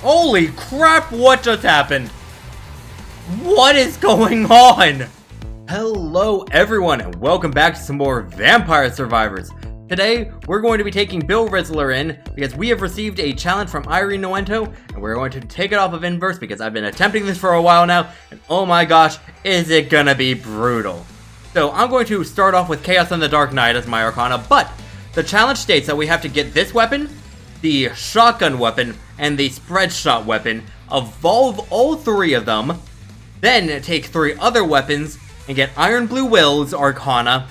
Holy crap, what just happened? What is going on? Hello everyone and welcome back to some more Vampire Survivors. Today, we're going to be taking Bill Rizer in because we have received a challenge from Irene Noento and we're going to take it off of Inverse because I've been attempting this for a while now and oh my gosh, is it gonna be brutal. So I'm going to start off with Chaos and the Dark Knight as my Arcana, but the challenge states that we have to get this weapon, the shotgun weapon, and the spread shot weapon, evolve all three of them, then take three other weapons and get Iron Blue Will's Arcana,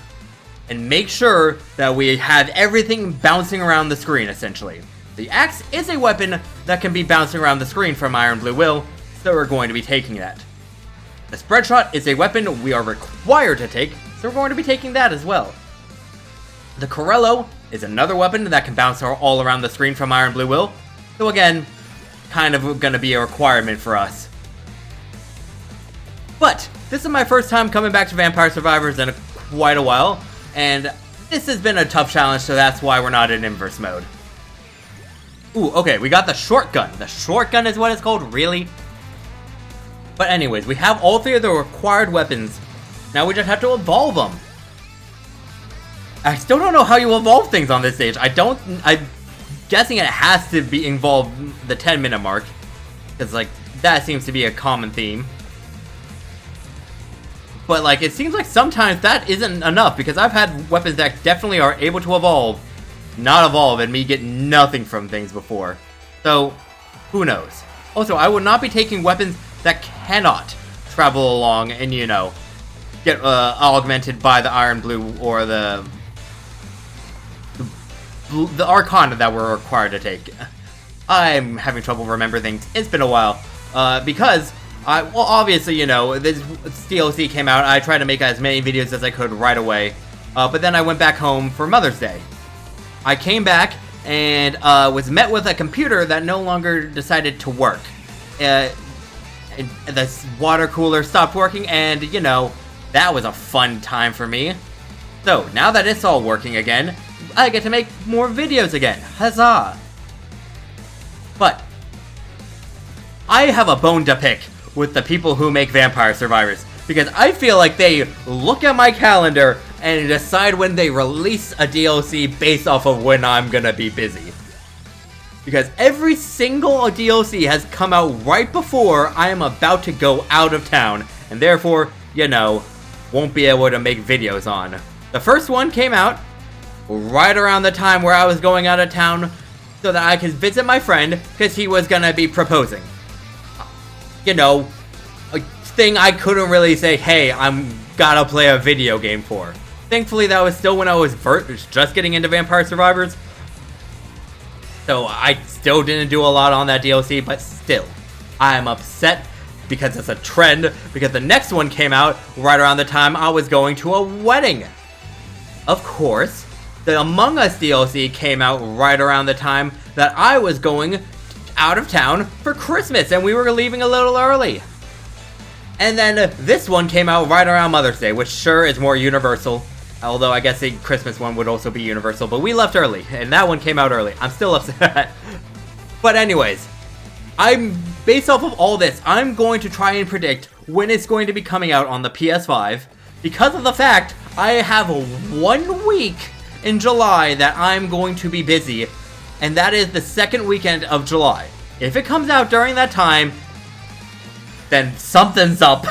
and make sure that we have everything bouncing around the screen, essentially. The axe is a weapon that can be bouncing around the screen from Iron Blue Will, so we're going to be taking that. The spread shot is a weapon we are required to take, so we're going to be taking that as well. The Corello is another weapon that can bounce all around the screen from Iron Blue Will, so again, kind of going to be a requirement for us. But this is my first time coming back to Vampire Survivors in quite a while, and this has been a tough challenge, so that's why we're not in Inverse mode. Ooh, okay, we got the shotgun. The shotgun is what it's called, really? But anyways, we have all three of the required weapons. Now we just have to evolve them. I still don't know how you evolve things on this stage. I'm guessing it has to be involved the 10-minute mark. Because, like, that seems to be a common theme. But, like, it seems like sometimes that isn't enough. Because I've had weapons that definitely are able to evolve, not evolve, and me get nothing from things before. So, who knows? Also, I will not be taking weapons that cannot travel along and, you know, get augmented by the Iron Blue or the Arcana that we're required to take. I'm having trouble remembering things. It's been a while. Because, well, obviously, you know, this DLC came out. I tried to make as many videos as I could right away. But then I went back home for Mother's Day. I came back and was met with a computer that no longer decided to work. The water cooler stopped working and, you know, that was a fun time for me. So, now that it's all working again, I get to make more videos again. Huzzah! But I have a bone to pick with the people who make Vampire Survivors because I feel like they look at my calendar and decide when they release a DLC based off of when I'm gonna be busy. Because every single DLC has come out right before I am about to go out of town and therefore, you know, won't be able to make videos on. The first one came out right around the time where I was going out of town so that I could visit my friend because he was gonna be proposing. You know, a thing I couldn't really say, hey, I'm gotta play a video game for. Thankfully, that was still when I was just getting into Vampire Survivors. So I still didn't do a lot on that DLC, but still, I'm upset because it's a trend, because the next one came out right around the time I was going to a wedding. Of course, the Among Us DLC came out right around the time that I was going out of town for Christmas, and we were leaving a little early. And then this one came out right around Mother's Day, which sure is more universal. Although I guess the Christmas one would also be universal, but we left early, and that one came out early. I'm still upset. But anyways, based off of all this, I'm going to try and predict when it's going to be coming out on the PS5, because of the fact I have 1 week in July that I'm going to be busy, and that is the second weekend of July. If it comes out during that time, then something's up.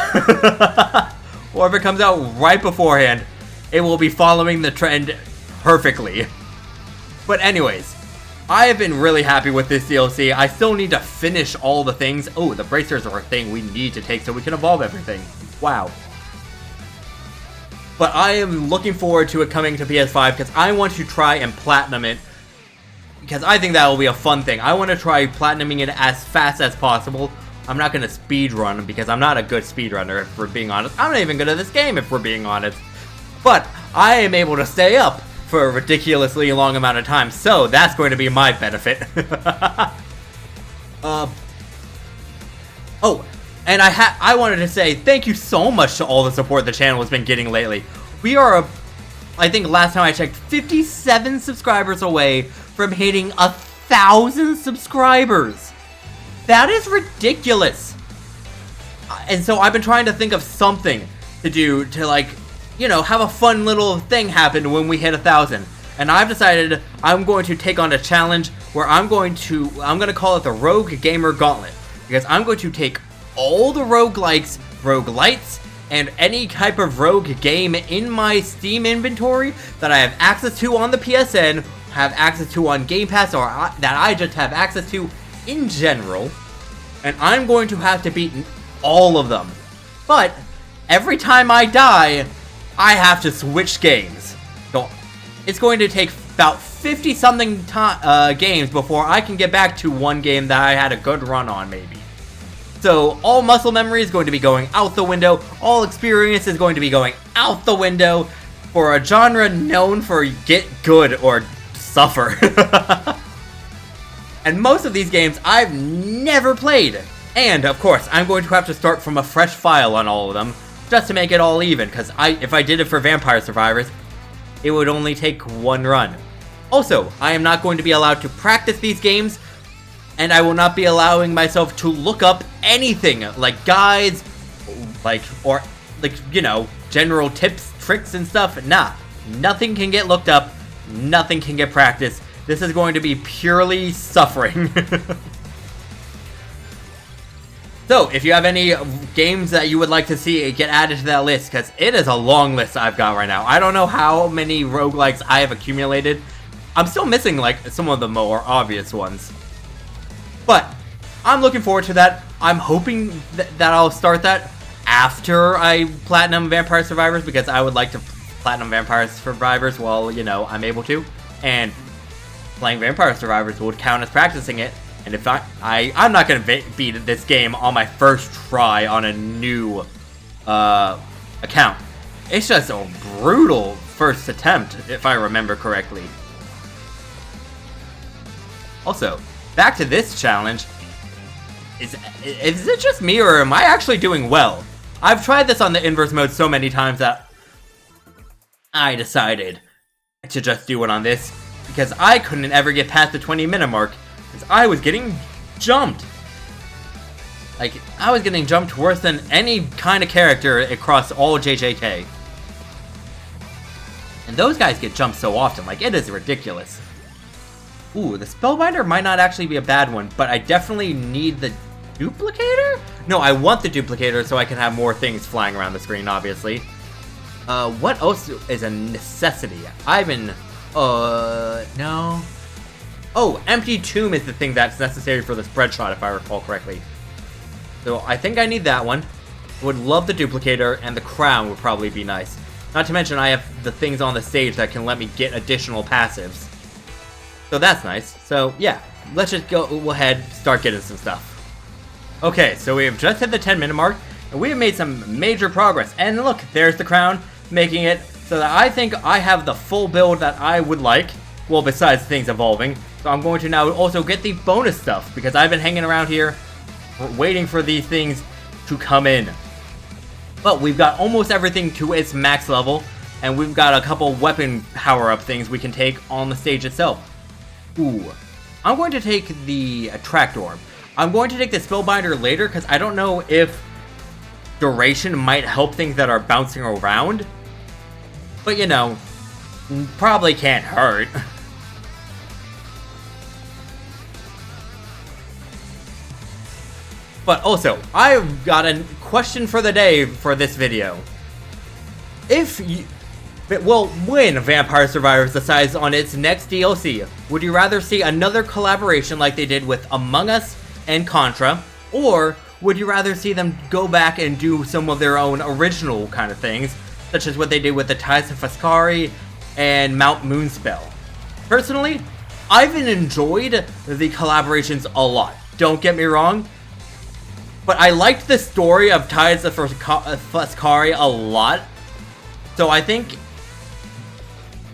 Or if it comes out right beforehand, it will be following the trend perfectly. But anyways, I have been really happy with this DLC. I still need to finish all the things. Oh, the bracers are a thing we need to take so we can evolve everything. Wow. But I am looking forward to it coming to PS5 because I want to try and platinum it. Because I think that will be a fun thing. I want to try platinuming it as fast as possible. I'm not going to speedrun because I'm not a good speedrunner, if we're being honest. I'm not even good at this game, if we're being honest. But I am able to stay up for a ridiculously long amount of time, so that's going to be my benefit. Oh, and I wanted to say thank you so much to all the support the channel has been getting lately. We are, I think last time I checked, 57 subscribers away from hitting 1,000 subscribers. That is ridiculous. And so I've been trying to think of something to do to, like, you know, have a fun little thing happen when we hit 1,000. And I've decided I'm going to take on a challenge where I'm going to call it the Rogue Gamer Gauntlet. Because I'm going to take all the roguelikes, roguelites, and any type of rogue game in my Steam inventory that I have access to on the PSN, have access to on Game Pass, or that I just have access to in general. And I'm going to have to beat all of them. But every time I die, I have to switch games. So it's going to take about 50-something games before I can get back to one game that I had a good run on, maybe. So all muscle memory is going to be going out the window. All experience is going to be going out the window for a genre known for get good or suffer. And most of these games I've never played. And, of course, I'm going to have to start from a fresh file on all of them, just to make it all even, because if I did it for Vampire Survivors, it would only take one run. Also, I am not going to be allowed to practice these games, and I will not be allowing myself to look up anything, like guides, or you know, general tips, tricks, and stuff. Nah, nothing can get looked up, nothing can get practiced. This is going to be purely suffering. So, if you have any games that you would like to see get added to that list, because it is a long list I've got right now. I don't know how many roguelikes I have accumulated. I'm still missing, like, some of the more obvious ones. But, I'm looking forward to that. I'm hoping that I'll start that after I Platinum Vampire Survivors, because I would like to Platinum Vampire Survivors while, you know, I'm able to. And playing Vampire Survivors would count as practicing it. And if I'm not going to beat this game on my first try on a new account. It's just a brutal first attempt, if I remember correctly. Also, back to this challenge. Is it just me, or am I actually doing well? I've tried this on the inverse mode so many times that I decided to just do it on this, because I couldn't ever get past the 20-minute mark. Because I was getting jumped. Like, I was getting jumped worse than any kind of character across all JJK. And those guys get jumped so often, like, it is ridiculous. Ooh, the Spellbinder might not actually be a bad one, but I definitely need the Duplicator? No, I want the Duplicator so I can have more things flying around the screen, obviously. What else is a necessity? No. Oh, Empty Tomb is the thing that's necessary for the spread shot, if I recall correctly. So I think I need that one. Would love the Duplicator, and the Crown would probably be nice. Not to mention I have the things on the stage that can let me get additional passives. So that's nice. So yeah, let's just go ahead, start getting some stuff. Okay, so we have just hit the 10-minute mark, and we have made some major progress. And look, there's the Crown, making it so that I think I have the full build that I would like. Well, besides things evolving. So I'm going to now also get the bonus stuff, because I've been hanging around here waiting for these things to come in. But we've got almost everything to its max level, and we've got a couple weapon power-up things we can take on the stage itself. Ooh. I'm going to take the Attract Orb. I'm going to take the Spellbinder later, because I don't know if duration might help things that are bouncing around. But, you know, probably can't hurt. But also, I've got a question for the day for this video. When Vampire Survivors decides on its next DLC, would you rather see another collaboration like they did with Among Us and Contra, or would you rather see them go back and do some of their own original kind of things, such as what they did with the Tides of Fuscari and Mount Moonspell? Personally, I've enjoyed the collaborations a lot, don't get me wrong. But I liked the story of Tides of Fuscari a lot. So I think,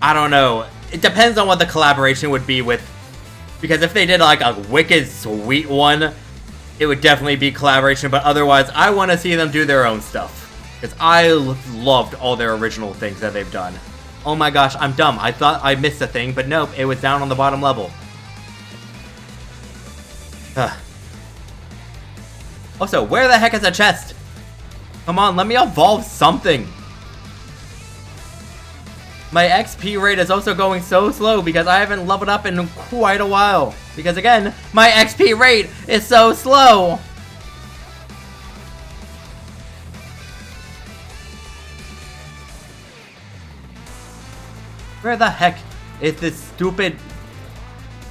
I don't know, it depends on what the collaboration would be with. Because if they did like a wicked sweet one, it would definitely be collaboration. But otherwise, I want to see them do their own stuff. Because I loved all their original things that they've done. Oh my gosh, I'm dumb. I thought I missed a thing, but nope, it was down on the bottom level. Also, where the heck is a chest? Come on, let me evolve something. My XP rate is also going so slow because I haven't leveled up in quite a while. Because again, my XP rate is so slow. Where the heck is this stupid...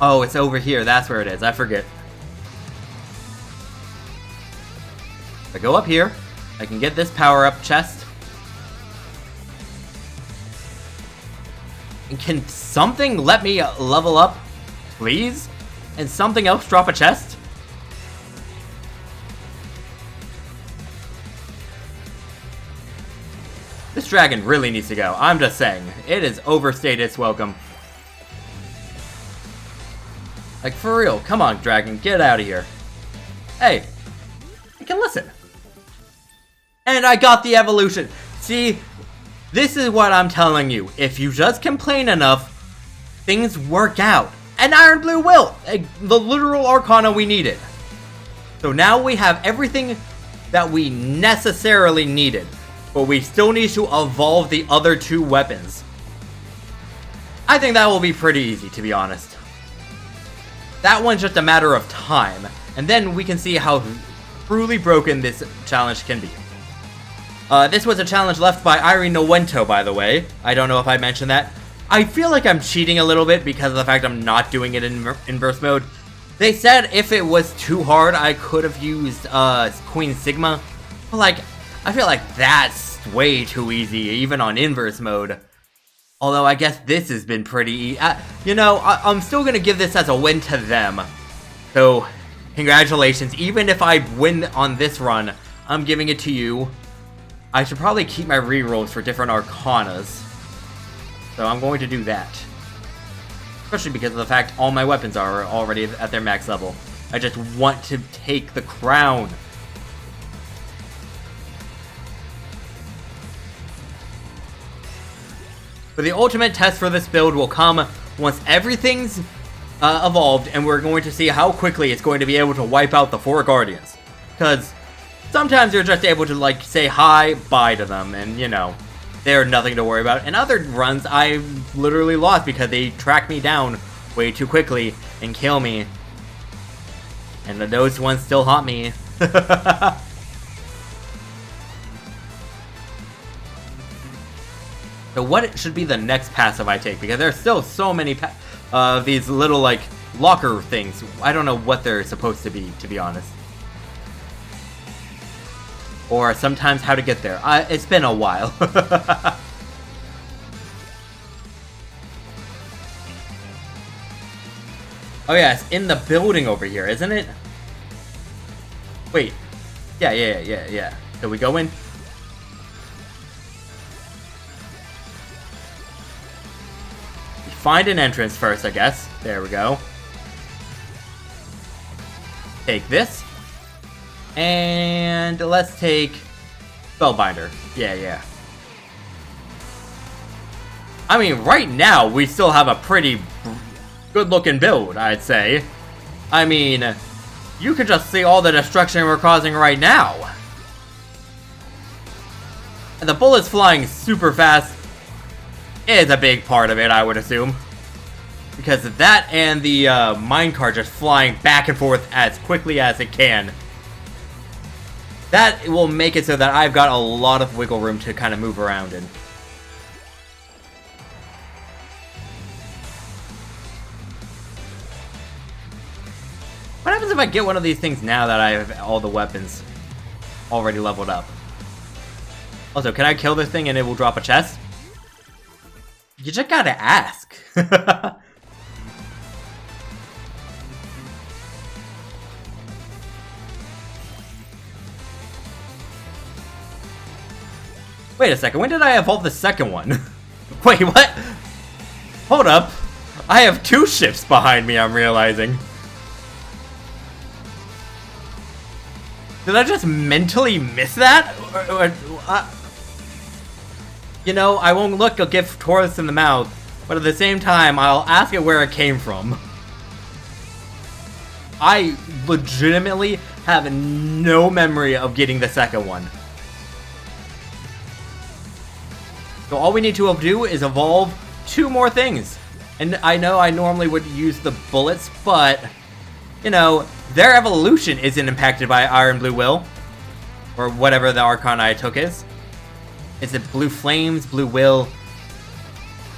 Oh, it's over here. That's where it is. I forget. If I go up here, I can get this power-up chest. And can something let me level up, please? And something else drop a chest? This dragon really needs to go. I'm just saying. It has overstayed its welcome. Like, for real. Come on, dragon. Get out of here. Hey. I can listen. And I got the evolution. See, this is what I'm telling you. If you just complain enough, things work out. And Iron Blue will. The literal Arcana we needed. So now we have everything that we necessarily needed. But we still need to evolve the other two weapons. I think that will be pretty easy, to be honest. That one's just a matter of time. And then we can see how truly broken this challenge can be. This was a challenge left by Irene Nowento, by the way. I don't know if I mentioned that. I feel like I'm cheating a little bit because of the fact I'm not doing it in inverse mode. They said if it was too hard, I could have used Queen Sigma. But like, I feel like that's way too easy, even on inverse mode. Although I guess this has been pretty easy. You know, I'm still gonna give this as a win to them. So, congratulations. Even if I win on this run, I'm giving it to you. I should probably keep my rerolls for different Arcanas. So I'm going to do that. Especially because of the fact all my weapons are already at their max level. I just want to take the crown. But the ultimate test for this build will come once everything's evolved, and we're going to see how quickly it's going to be able to wipe out the 4 Guardians. Because sometimes you're just able to, like, say hi, bye to them, and, you know, they're nothing to worry about. In other runs, I literally lost because they track me down way too quickly and kill me. And those ones still haunt me. So what should be the next passive I take? Because there's still so many of these little, like, locker things. I don't know what they're supposed to be honest. Or sometimes how to get there. It's been a while. Oh yeah, it's in the building over here, isn't it? Wait. Yeah. So we go in. Find an entrance first, I guess. There we go. Take this. And let's take Spellbinder. Yeah. I mean, right now, we still have a pretty good-looking build, I'd say. I mean, you could just see all the destruction we're causing right now. And the bullets flying super fast is a big part of it, I would assume. Because of that and the minecart just flying back and forth as quickly as it can. That will make it so that I've got a lot of wiggle room to kind of move around in. What happens if I get one of these things now that I have all the weapons already leveled up? Also, can I kill this thing and it will drop a chest? You just gotta ask. Wait a second, when did I evolve the second one? Wait, what? Hold up. I have 2 ships behind me, I'm realizing. Did I just mentally miss that? You know, I won't look a gift Taurus in the mouth, but at the same time, I'll ask it where it came from. I legitimately have no memory of getting the second one. So all we need to do is evolve 2 more things. And I know I normally would use the bullets, but, you know, their evolution isn't impacted by Iron Blue Will. Or whatever the Archon I took is. Is it Blue Flames, Blue Will?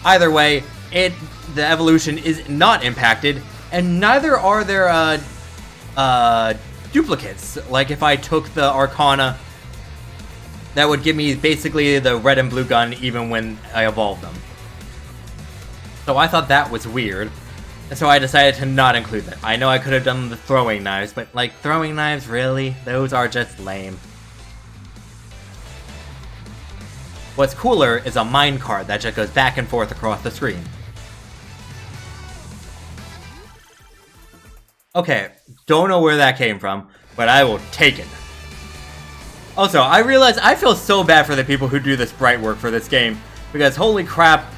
Either way, the evolution is not impacted, and neither are there duplicates. Like if I took the Arcana, that would give me basically the red and blue gun even when I evolved them. So I thought that was weird, and so I decided to not include that. I know I could have done the throwing knives, but like throwing knives, really? Those are just lame. What's cooler is a minecart that just goes back and forth across the screen. Okay, don't know where that came from, but I will take it. Also, I realize I feel so bad for the people who do the sprite work for this game, because holy crap,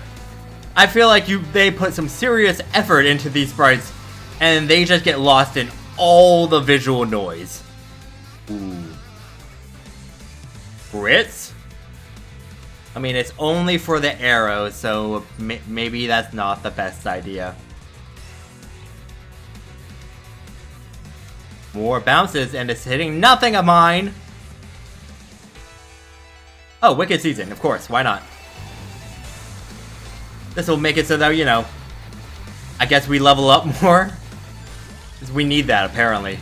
I feel like they put some serious effort into these sprites, and they just get lost in all the visual noise. Ooh. Grits? I mean, it's only for the arrows, so maybe that's not the best idea. More bounces, and it's hitting nothing of mine! Oh, Wicked Season, of course, why not? This will make it so that, you know, I guess we level up more. Because we need that, apparently.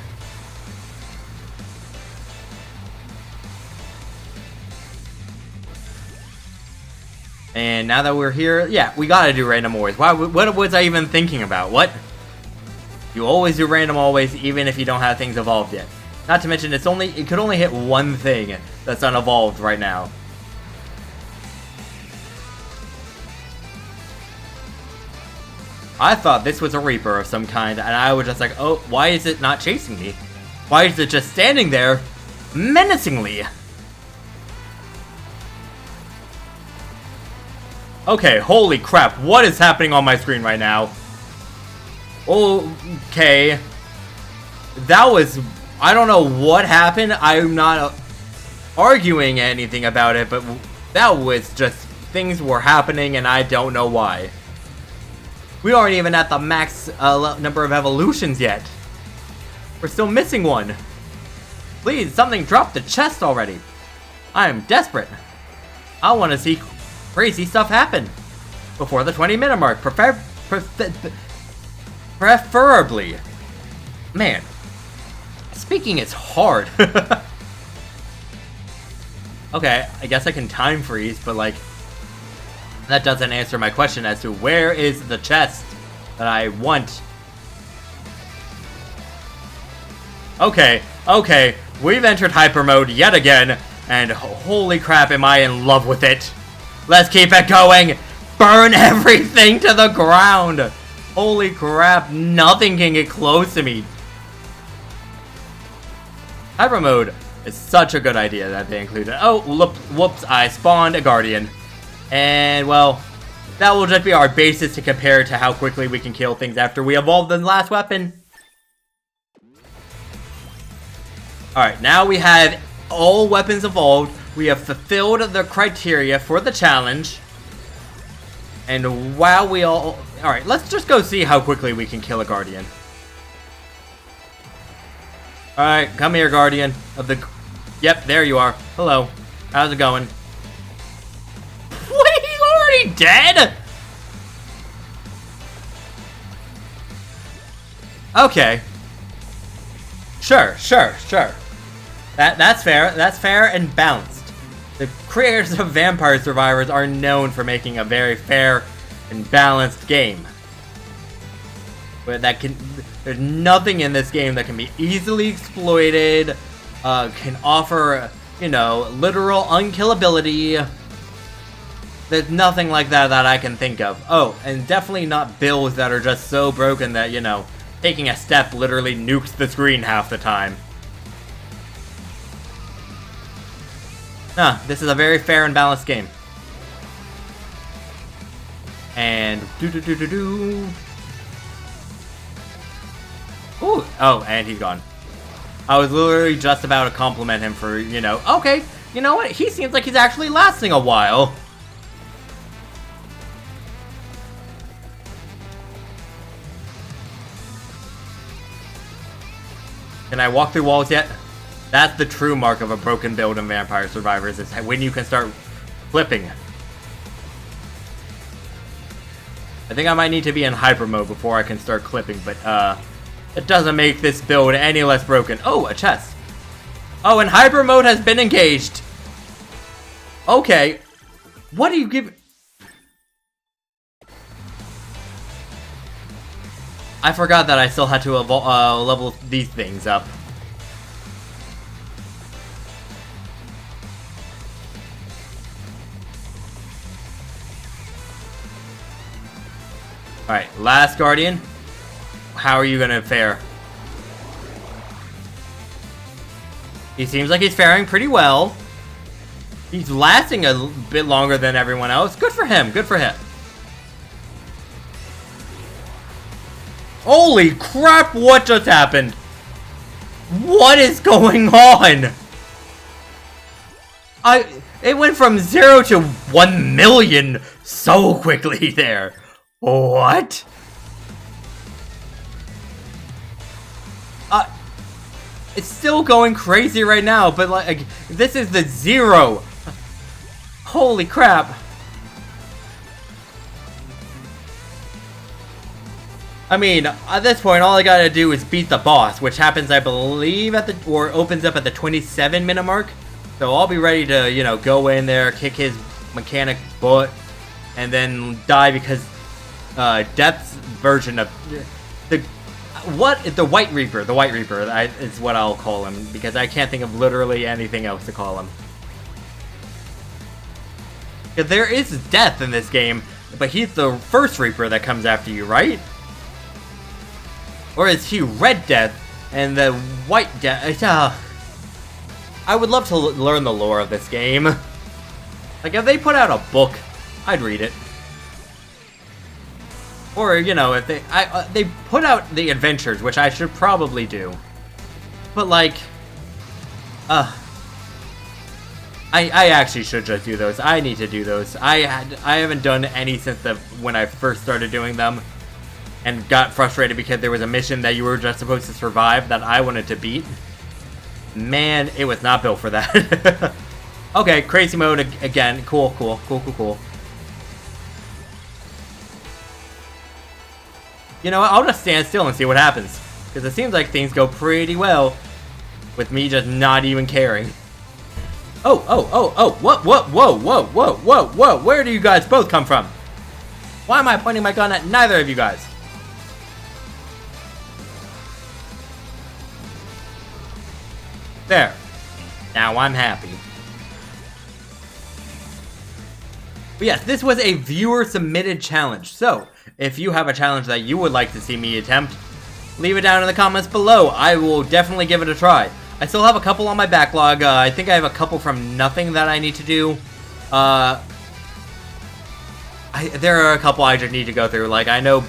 And now that we're here, yeah, we gotta do random always. What was I even thinking about? What? You always do random always, even if you don't have things evolved yet. Not to mention, it could only hit one thing that's unevolved right now. I thought this was a Reaper of some kind, and I was just like, oh, why is it not chasing me? Why is it just standing there, menacingly? Okay, holy crap, what is happening on my screen right now? Okay. That was... I don't know what happened, I'm not arguing anything about it, but that was just... things were happening and I don't know why. We aren't even at the max number of evolutions yet. We're still missing one. Please, something drop the chest already. I am desperate. I want to see crazy stuff happen before the 20-minute mark. Preferably. Man, speaking is hard. Okay, I guess I can time freeze, but like, that doesn't answer my question as to where is the chest that I want. Okay, we've entered hyper mode yet again, and holy crap, am I in love with it. Let's keep it going! Burn everything to the ground! Holy crap, nothing can get close to me. Hyper mode is such a good idea that they included. Oh, whoops, I spawned a Guardian. And, well, that will just be our basis to compare to how quickly we can kill things after we evolve the last weapon. Alright, now we have all weapons evolved. We have fulfilled the criteria for the challenge. And while we all... Alright, let's just go see how quickly we can kill a Guardian. Alright, come here, Guardian of the... Yep, there you are. Hello. How's it going? What? He's already dead? Okay. Sure. That's fair. That's fair and balanced. The creators of Vampire Survivors are known for making a very fair and balanced game. But there's nothing in this game that can be easily exploited, can offer, you know, literal unkillability. There's nothing like that that I can think of. Oh, and definitely not builds that are just so broken that, you know, taking a step literally nukes the screen half the time. This is a very fair and balanced game. And Ooh, oh, and he's gone. I was literally just about to compliment him for, you know, okay, you know what? He seems like he's actually lasting a while. Can I walk through walls yet? That's the true mark of a broken build in Vampire Survivors, is when you can start flipping. I think I might need to be in hyper mode before I can start clipping, but it doesn't make this build any less broken. Oh, a chest. Oh, and hyper mode has been engaged. Okay. What do you give? I forgot that I still had to level these things up. Alright, last Guardian. How are you gonna fare? He seems like he's faring pretty well. He's lasting a bit longer than everyone else. Good for him, good for him. Holy crap, what just happened? What is going on? It went from 0 to 1 million so quickly there. What? It's still going crazy right now, but like, this is the 0. Holy crap. I mean, at this point, all I gotta do is beat the boss, which happens, I believe, or opens up at the 27-minute mark. So I'll be ready to, you know, go in there, kick his mechanic butt, and then die because Death's version of the White Reaper. The White Reaper is what I'll call him, because I can't think of literally anything else to call him. There is Death in this game, but he's the first Reaper that comes after you, right? Or is he Red Death and the White Death? I would love to learn the lore of this game. Like, if they put out a book, I'd read it. Or, you know, if they put out the adventures, which I should probably do. But, like, I actually should just do those. I need to do those. I haven't done any since when I first started doing them. And got frustrated because there was a mission that you were just supposed to survive that I wanted to beat. Man, it was not built for that. Okay, crazy mode again. Cool. You know what? I'll just stand still and see what happens. Because it seems like things go pretty well with me just not even caring. Oh, whoa. Where do you guys both come from? Why am I pointing my gun at neither of you guys? There. Now I'm happy. But yes, this was a viewer-submitted challenge. So, if you have a challenge that you would like to see me attempt, leave it down in the comments below. I will definitely give it a try. I still have a couple on my backlog. I think I have a couple from Nothing that I need to do. There are a couple I just need to go through. Like, I know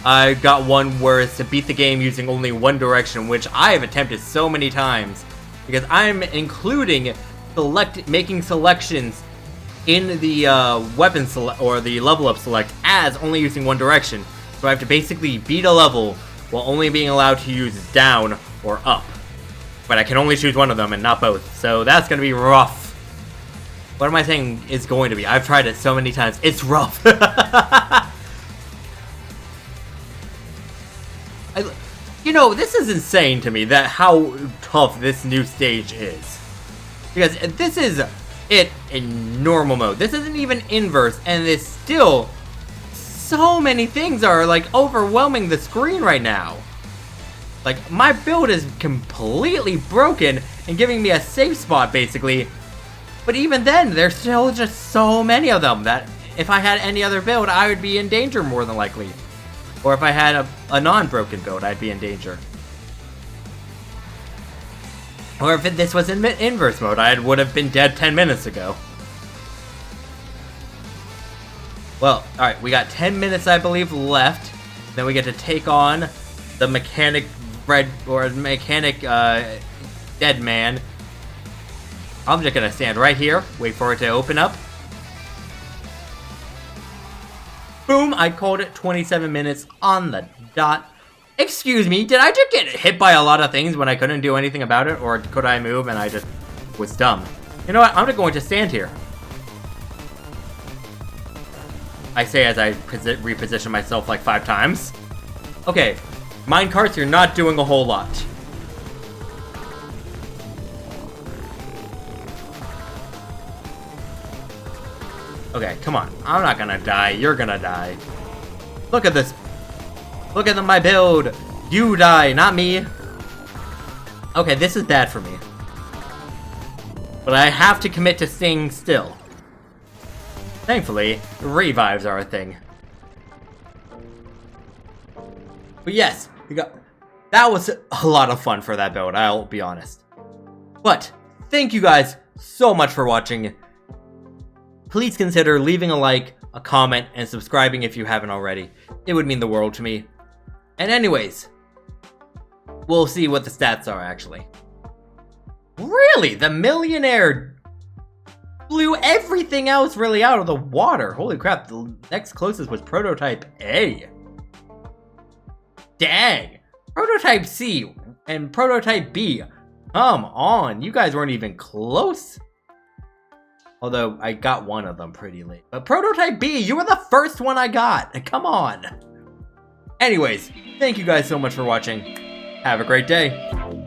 I got one where it's to beat the game using only one direction, which I have attempted so many times. Because I'm including making selections in the weapon select or the level up select as only using one direction. So I have to basically beat a level while only being allowed to use down or up. But I can only choose one of them and not both. So that's going to be rough. What am I saying is going to be? I've tried it so many times. It's rough. You know, this is insane to me that how tough this new stage is. Because this is it in normal mode. This isn't even inverse, and it's still so many things are like overwhelming the screen right now. Like, my build is completely broken and giving me a safe spot basically. But even then, there's still just so many of them that if I had any other build, I would be in danger more than likely. Or if I had a non-broken build, I'd be in danger. Or if this was in inverse mode, I would have been dead 10 minutes ago. Well, alright, we got 10 minutes, I believe, left. Then we get to take on the mechanic red or mechanic dead man. I'm just gonna stand right here, wait for it to open up. Boom, I called it 27 minutes on the dot. Excuse me, did I just get hit by a lot of things when I couldn't do anything about it? Or could I move and I just was dumb? You know what, I'm just going to stand here. I say as I reposition myself like 5 times. Okay, minecarts, you're not doing a whole lot. Okay, come on. I'm not gonna die. You're gonna die. Look at this. Look at my build. You die, not me. Okay, this is bad for me. But I have to commit to staying still. Thankfully, revives are a thing. But yes, that was a lot of fun for that build, I'll be honest. But, thank you guys so much for watching. Please consider leaving a like, a comment, and subscribing if you haven't already. It would mean the world to me. And anyways, we'll see what the stats are actually. Really? The millionaire blew everything else really out of the water. Holy crap, the next closest was Prototype A. Dang. Prototype C and Prototype B. Come on, you guys weren't even close. Although, I got one of them pretty late. But Prototype B, you were the first one I got. Come on. Anyways, thank you guys so much for watching. Have a great day.